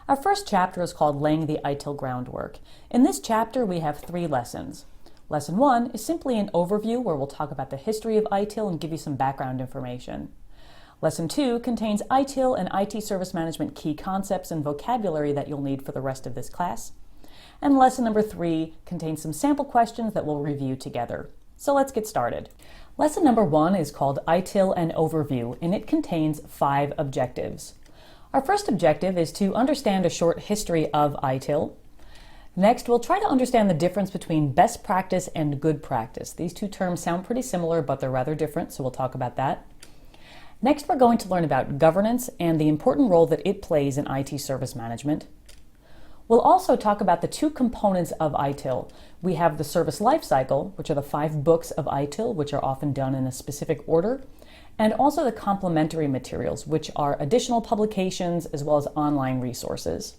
Our first chapter is called Laying the ITIL Groundwork. In this chapter, we have 3 lessons. Lesson 1 is simply an overview where we'll talk about the history of ITIL and give you some background information. Lesson 2 contains ITIL and IT service management key concepts and vocabulary that you'll need for the rest of this class. And lesson number 3 contains some sample questions that we'll review together. So let's get started. Lesson number 1 is called ITIL and Overview, and it contains 5 objectives. Our first objective is to understand a short history of ITIL. Next, we'll try to understand the difference between best practice and good practice. These two terms sound pretty similar, but they're rather different, so we'll talk about that. Next, we're going to learn about governance and the important role that it plays in IT service management. We'll also talk about the 2 components of ITIL. We have the Service Lifecycle, which are the 5 books of ITIL, which are often done in a specific order, and also the complementary materials, which are additional publications as well as online resources.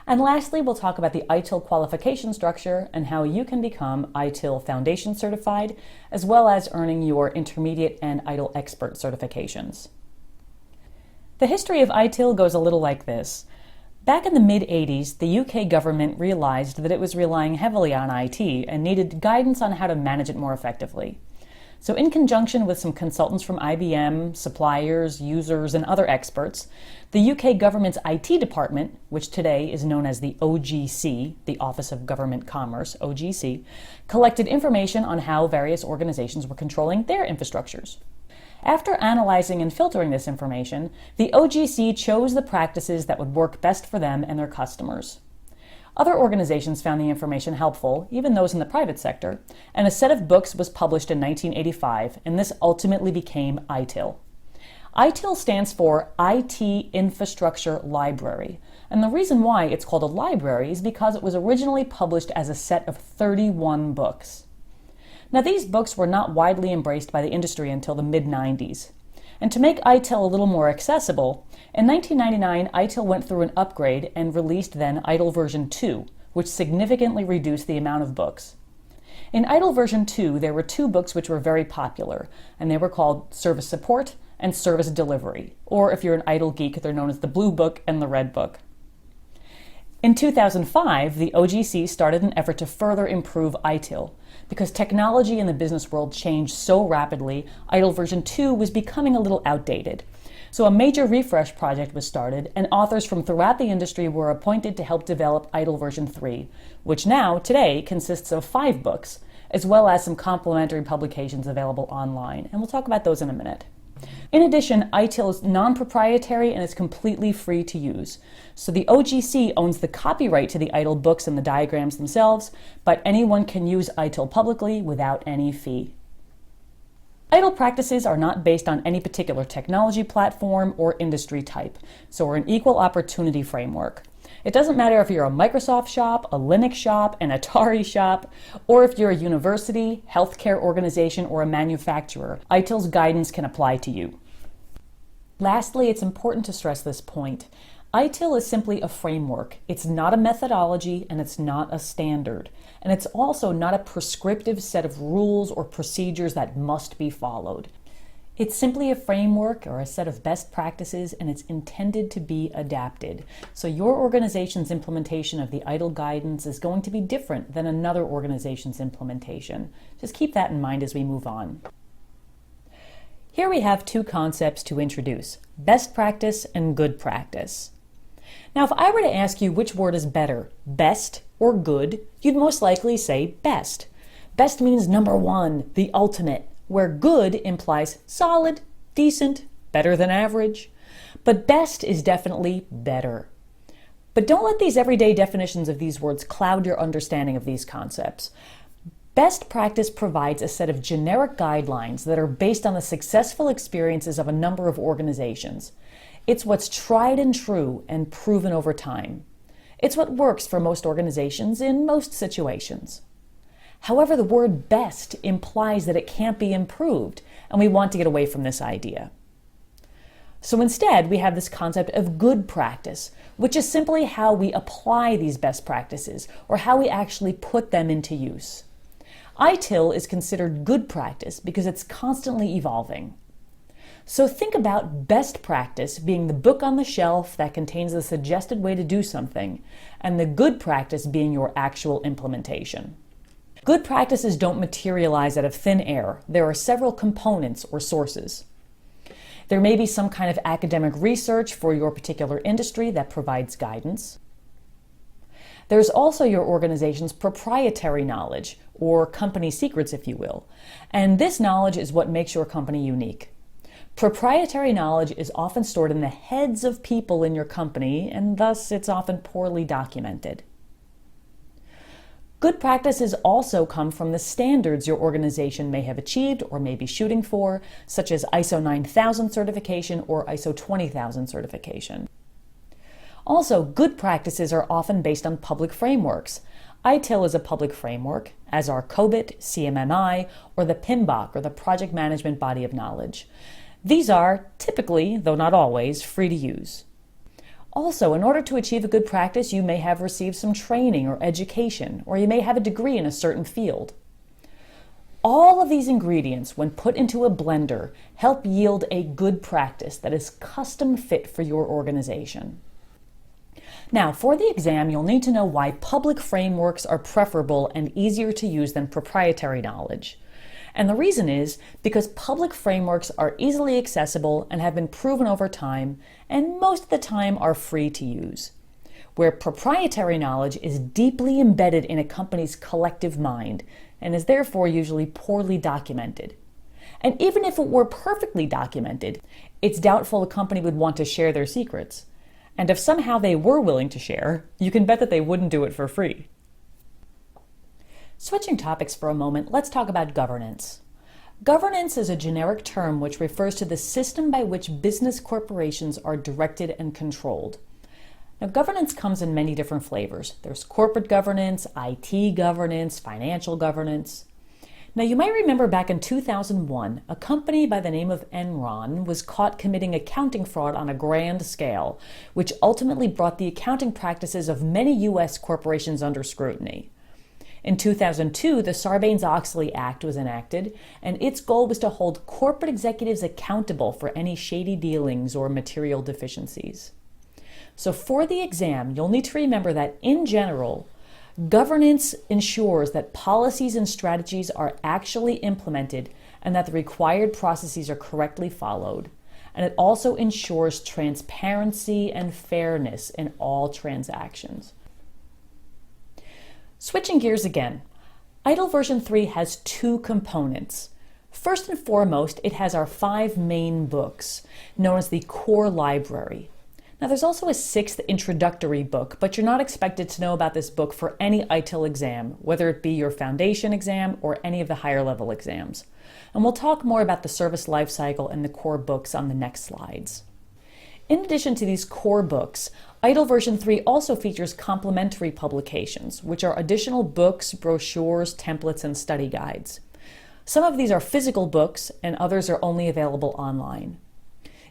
And lastly, we'll talk about the ITIL qualification structure and how you can become ITIL Foundation certified, as well as earning your intermediate and ITIL expert certifications. The history of ITIL goes a little like this. Back in the mid-80s, the UK government realized that it was relying heavily on IT and needed guidance on how to manage it more effectively. So in conjunction with some consultants from IBM, suppliers, users, and other experts, the UK government's IT department, which today is known as the OGC, the Office of Government Commerce, OGC, collected information on how various organizations were controlling their infrastructures. After analyzing and filtering this information, the OGC chose the practices that would work best for them and their customers. Other organizations found the information helpful, even those in the private sector, and a set of books was published in 1985, and this ultimately became ITIL. ITIL stands for IT Infrastructure Library, and the reason why it's called a library is because it was originally published as a set of 31 books. Now, these books were not widely embraced by the industry until the mid-90s. And to make ITIL a little more accessible, in 1999, ITIL went through an upgrade and released then ITIL version 2, which significantly reduced the amount of books. In ITIL version 2, there were 2 books which were very popular, and they were called Service Support and Service Delivery, or if you're an ITIL geek, they're known as the Blue Book and the Red Book. In 2005, the OGC started an effort to further improve ITIL. Because technology in the business world changed so rapidly, ITIL version 2 was becoming a little outdated. So a major refresh project was started, and authors from throughout the industry were appointed to help develop ITIL version 3, which now, today, consists of 5 books, as well as some complementary publications available online. And we'll talk about those in a minute. In addition, ITIL is non-proprietary and is completely free to use. So the OGC owns the copyright to the ITIL books and the diagrams themselves, but anyone can use ITIL publicly without any fee. ITIL practices are not based on any particular technology platform or industry type, so we're an equal opportunity framework. It doesn't matter if you're a Microsoft shop, a Linux shop, an Atari shop, or if you're a university, healthcare organization, or a manufacturer, ITIL's guidance can apply to you. Lastly, it's important to stress this point. ITIL is simply a framework. It's not a methodology and it's not a standard. And it's also not a prescriptive set of rules or procedures that must be followed. It's simply a framework or a set of best practices, and it's intended to be adapted. So your organization's implementation of the ITIL guidance is going to be different than another organization's implementation. Just keep that in mind as we move on. Here we have 2 concepts to introduce: best practice and good practice. Now, if I were to ask you which word is better, best or good, you'd most likely say best. Best means number 1, the ultimate, where good implies solid, decent, better than average. But best is definitely better. But don't let these everyday definitions of these words cloud your understanding of these concepts. Best practice provides a set of generic guidelines that are based on the successful experiences of a number of organizations. It's what's tried and true and proven over time. It's what works for most organizations in most situations. However, the word best implies that it can't be improved, and we want to get away from this idea. So instead, we have this concept of good practice, which is simply how we apply these best practices, or how we actually put them into use. ITIL is considered good practice because it's constantly evolving. So think about best practice being the book on the shelf that contains the suggested way to do something, and the good practice being your actual implementation. Good practices don't materialize out of thin air. There are several components or sources. There may be some kind of academic research for your particular industry that provides guidance. There's also your organization's proprietary knowledge, or company secrets, if you will, and this knowledge is what makes your company unique. Proprietary knowledge is often stored in the heads of people in your company, and thus it's often poorly documented. Good practices also come from the standards your organization may have achieved or may be shooting for, such as ISO 9000 certification or ISO 20000 certification. Also, good practices are often based on public frameworks. ITIL is a public framework, as are COBIT, CMMI, or the PMBOK, or the Project Management Body of Knowledge. These are typically, though not always, free to use. Also, in order to achieve a good practice, you may have received some training or education, or you may have a degree in a certain field. All of these ingredients, when put into a blender, help yield a good practice that is custom fit for your organization. Now, for the exam, you'll need to know why public frameworks are preferable and easier to use than proprietary knowledge. And the reason is because public frameworks are easily accessible and have been proven over time, and most of the time are free to use. Where proprietary knowledge is deeply embedded in a company's collective mind and is therefore usually poorly documented. And even if it were perfectly documented, it's doubtful a company would want to share their secrets. And if somehow they were willing to share, you can bet that they wouldn't do it for free. Switching topics for a moment, let's talk about governance. Governance is a generic term which refers to the system by which business corporations are directed and controlled. Now, governance comes in many different flavors. There's corporate governance, IT governance, financial governance. Now, you might remember back in 2001, a company by the name of Enron was caught committing accounting fraud on a grand scale, which ultimately brought the accounting practices of many U.S. corporations under scrutiny. In 2002, the Sarbanes-Oxley Act was enacted, and its goal was to hold corporate executives accountable for any shady dealings or material deficiencies. So for the exam, you'll need to remember that in general, governance ensures that policies and strategies are actually implemented and that the required processes are correctly followed. And it also ensures transparency and fairness in all transactions. Switching gears again, ITIL version 3 has two components. First and foremost, it has our 5 main books, known as the core library. Now, there's also a 6th introductory book, but you're not expected to know about this book for any ITIL exam, whether it be your foundation exam or any of the higher level exams. And we'll talk more about the Service Lifecycle and the core books on the next slides. In addition to these core books, ITIL version 3 also features complementary publications, which are additional books, brochures, templates, and study guides. Some of these are physical books, and others are only available online.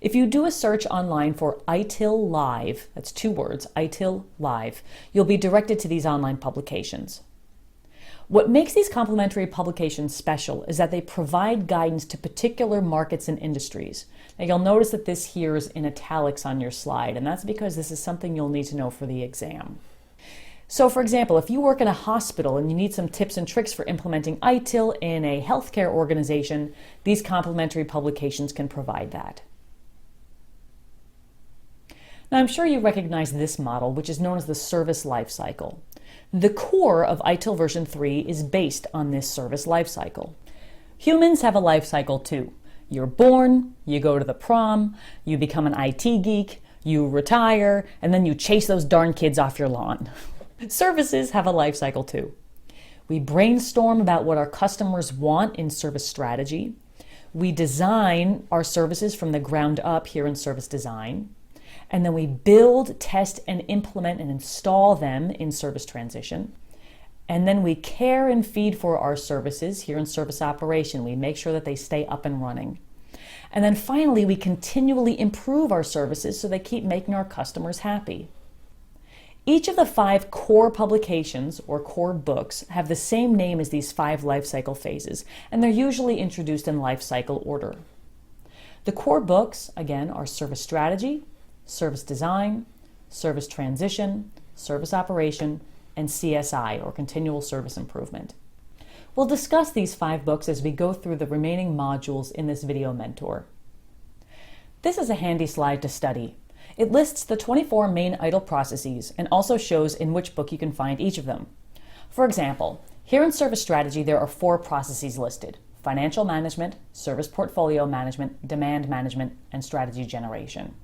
If you do a search online for ITIL Live, that's 2 words, ITIL Live, you'll be directed to these online publications. What makes these complementary publications special is that they provide guidance to particular markets and industries. Now, you'll notice that this here is in italics on your slide, and that's because this is something you'll need to know for the exam. So, for example, if you work in a hospital and you need some tips and tricks for implementing ITIL in a healthcare organization, these complementary publications can provide that. Now, I'm sure you recognize this model, which is known as the Service Lifecycle. The core of ITIL version 3 is based on this Service Lifecycle. Humans have a life cycle too. You're born, you go to the prom, you become an IT geek, you retire, and then you chase those darn kids off your lawn. Services have a life cycle too. We brainstorm about what our customers want in service strategy. We design our services from the ground up here in service design. And then we build, test, and implement and install them in service transition. And then we care and feed for our services here in service operation. We make sure that they stay up and running. And then finally, we continually improve our services so they keep making our customers happy. Each of the 5 core publications or core books have the same name as these 5 life cycle phases, and they're usually introduced in life cycle order. The core books, again, are Service Strategy, Service Design, Service Transition, Service Operation, and CSI, or Continual Service Improvement. We'll discuss these 5 books as we go through the remaining modules in this video mentor. This is a handy slide to study. It lists the 24 main ITIL processes and also shows in which book you can find each of them. For example, here in Service Strategy there are 4 processes listed: Financial Management, Service Portfolio Management, Demand Management, and Strategy Generation.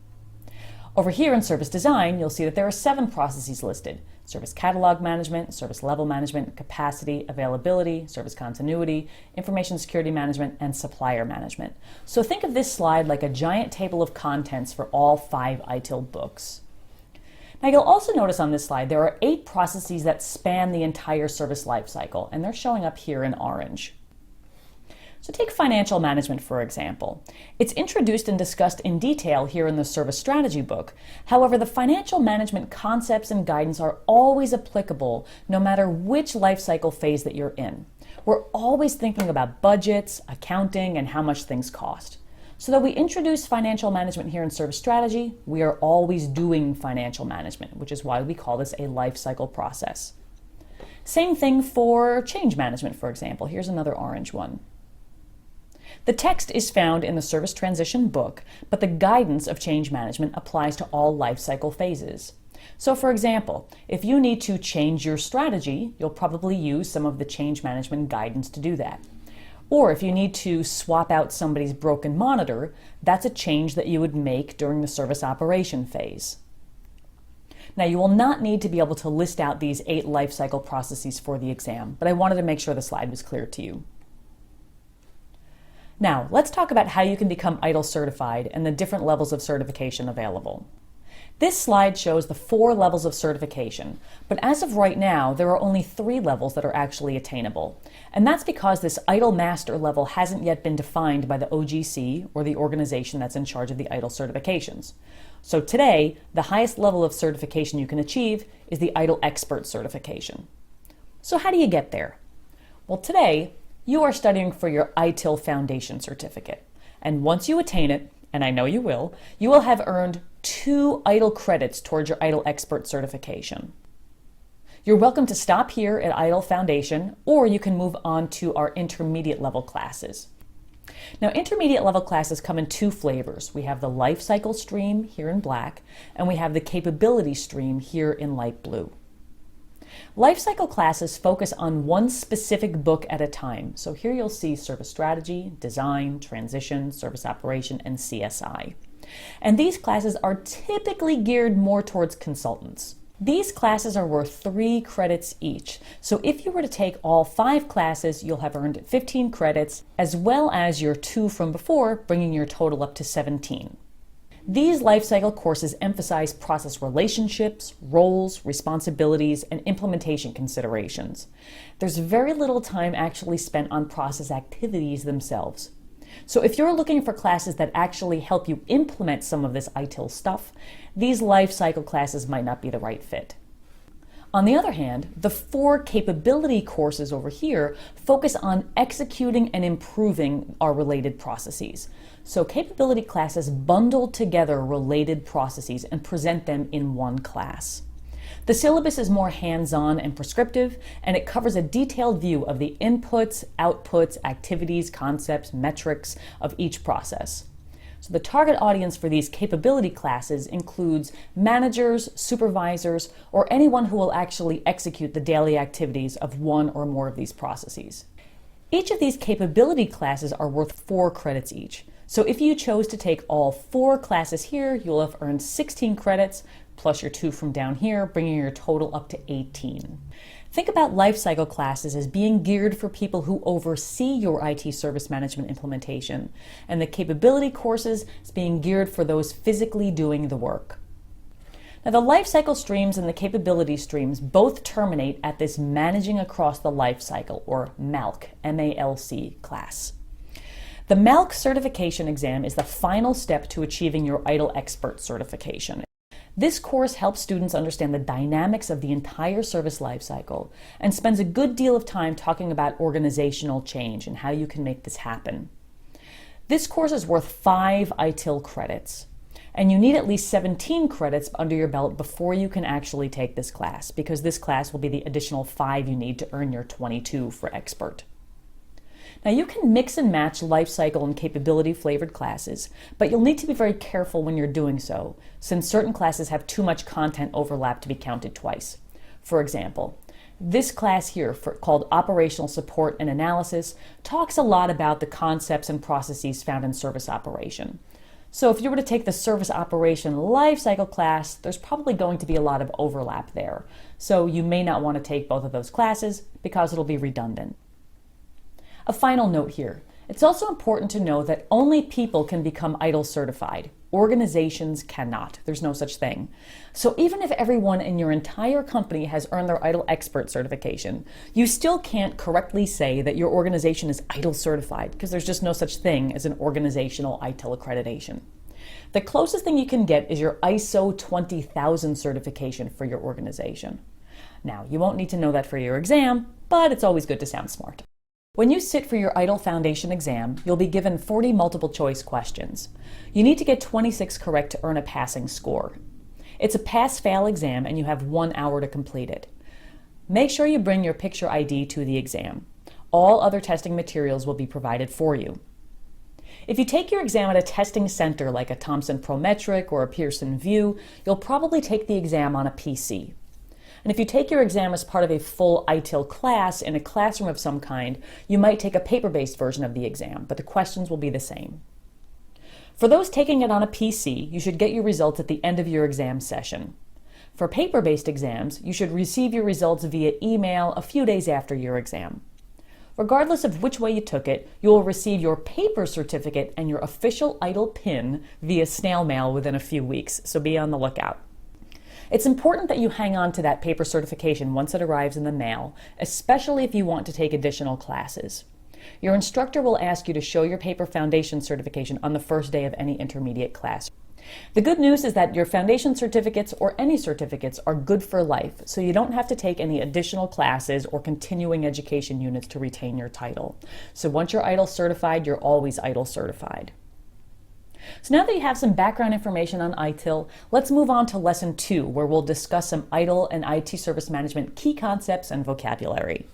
Over here in Service Design, you'll see that there are 7 processes listed: Service Catalog Management, Service Level Management, Capacity, Availability, Service Continuity, Information Security Management, and Supplier Management. So think of this slide like a giant table of contents for all 5 ITIL books. Now you'll also notice on this slide there are 8 processes that span the entire service lifecycle, and they're showing up here in orange. So take financial management, for example. It's introduced and discussed in detail here in the Service Strategy book. However, the financial management concepts and guidance are always applicable no matter which life cycle phase that you're in. We're always thinking about budgets, accounting, and how much things cost. So though we introduce financial management here in Service Strategy, we are always doing financial management, which is why we call this a life cycle process. Same thing for change management, for example. Here's another orange one. The text is found in the Service Transition book, but the guidance of change management applies to all life cycle phases. So for example, if you need to change your strategy, you'll probably use some of the change management guidance to do that. Or if you need to swap out somebody's broken monitor, that's a change that you would make during the service operation phase. Now you will not need to be able to list out these 8 life cycle processes for the exam, but I wanted to make sure the slide was clear to you. Now, let's talk about how you can become ITIL certified and the different levels of certification available. This slide shows the 4 levels of certification, but as of right now, there are only 3 levels that are actually attainable. And that's because this ITIL Master level hasn't yet been defined by the OGC, or the organization that's in charge of the ITIL certifications. So today, the highest level of certification you can achieve is the ITIL Expert certification. So how do you get there? Well, today, you are studying for your ITIL Foundation certificate. And once you attain it, and I know you will have earned 2 ITIL credits towards your ITIL Expert certification. You're welcome to stop here at ITIL Foundation, or you can move on to our intermediate level classes. Now, intermediate level classes come in 2 flavors. We have the Life Cycle stream here in black, and we have the Capability stream here in light blue. Life cycle classes focus on one specific book at a time. So here you'll see Service Strategy, Design, Transition, Service Operation, and CSI. And these classes are typically geared more towards consultants. These classes are worth 3 credits each. So if you were to take all 5 classes, you'll have earned 15 credits, as well as your 2 from before, bringing your total up to 17. These life cycle courses emphasize process relationships, roles, responsibilities, and implementation considerations. There's very little time actually spent on process activities themselves. So if you're looking for classes that actually help you implement some of this ITIL stuff, these life cycle classes might not be the right fit. On the other hand, the 4 capability courses over here focus on executing and improving our related processes. So capability classes bundle together related processes and present them in one class. The syllabus is more hands-on and prescriptive, and it covers a detailed view of the inputs, outputs, activities, concepts, metrics of each process. So the target audience for these capability classes includes managers, supervisors, or anyone who will actually execute the daily activities of one or more of these processes. Each of these capability classes are worth 4 credits each. So if you chose to take all 4 classes here, you'll have earned 16 credits, plus your 2 from down here, bringing your total up to 18. Think about life cycle classes as being geared for people who oversee your IT service management implementation, and the capability courses as being geared for those physically doing the work. Now, the life cycle streams and the capability streams both terminate at this Managing Across the Life Cycle, or MALC, M-A-L-C class. The MALC certification exam is the final step to achieving your ITIL Expert certification. This course helps students understand the dynamics of the entire service lifecycle and spends a good deal of time talking about organizational change and how you can make this happen. This course is worth 5 ITIL credits, and you need at least 17 credits under your belt before you can actually take this class, because this class will be the additional 5 you need to earn your 22 for expert. Now you can mix and match lifecycle and capability flavored classes, but you'll need to be very careful when you're doing so, since certain classes have too much content overlap to be counted twice. For example, this class here, called Operational Support and Analysis, talks a lot about the concepts and processes found in service operation. So if you were to take the Service Operation Lifecycle class, there's probably going to be a lot of overlap there. So you may not want to take both of those classes because it'll be redundant. A final note here. It's also important to know that only people can become ITIL certified. Organizations cannot. There's no such thing. So even if everyone in your entire company has earned their ITIL expert certification, you still can't correctly say that your organization is ITIL certified because there's just no such thing as an organizational ITIL accreditation. The closest thing you can get is your ISO 20000 certification for your organization. Now, you won't need to know that for your exam, but it's always good to sound smart. When you sit for your ITIL Foundation exam, you'll be given 40 multiple choice questions. You need to get 26 correct to earn a passing score. It's a pass-fail exam and you have 1 hour to complete it. Make sure you bring your picture ID to the exam. All other testing materials will be provided for you. If you take your exam at a testing center like a Thomson Prometric or a Pearson VUE, you'll probably take the exam on a PC. And if you take your exam as part of a full ITIL class in a classroom of some kind, you might take a paper-based version of the exam, but the questions will be the same. For those taking it on a PC, you should get your results at the end of your exam session. For paper-based exams, you should receive your results via email a few days after your exam. Regardless of which way you took it, you will receive your paper certificate and your official ITIL pin via snail mail within a few weeks, so be on the lookout. It's important that you hang on to that paper certification once it arrives in the mail, especially if you want to take additional classes. Your instructor will ask you to show your paper foundation certification on the first day of any intermediate class. The good news is that your foundation certificates or any certificates are good for life, so you don't have to take any additional classes or continuing education units to retain your title. So once you're ITIL certified, you're always ITIL certified. So now that you have some background information on ITIL, let's move on to Lesson 2, where we'll discuss some ITIL and IT service management key concepts and vocabulary.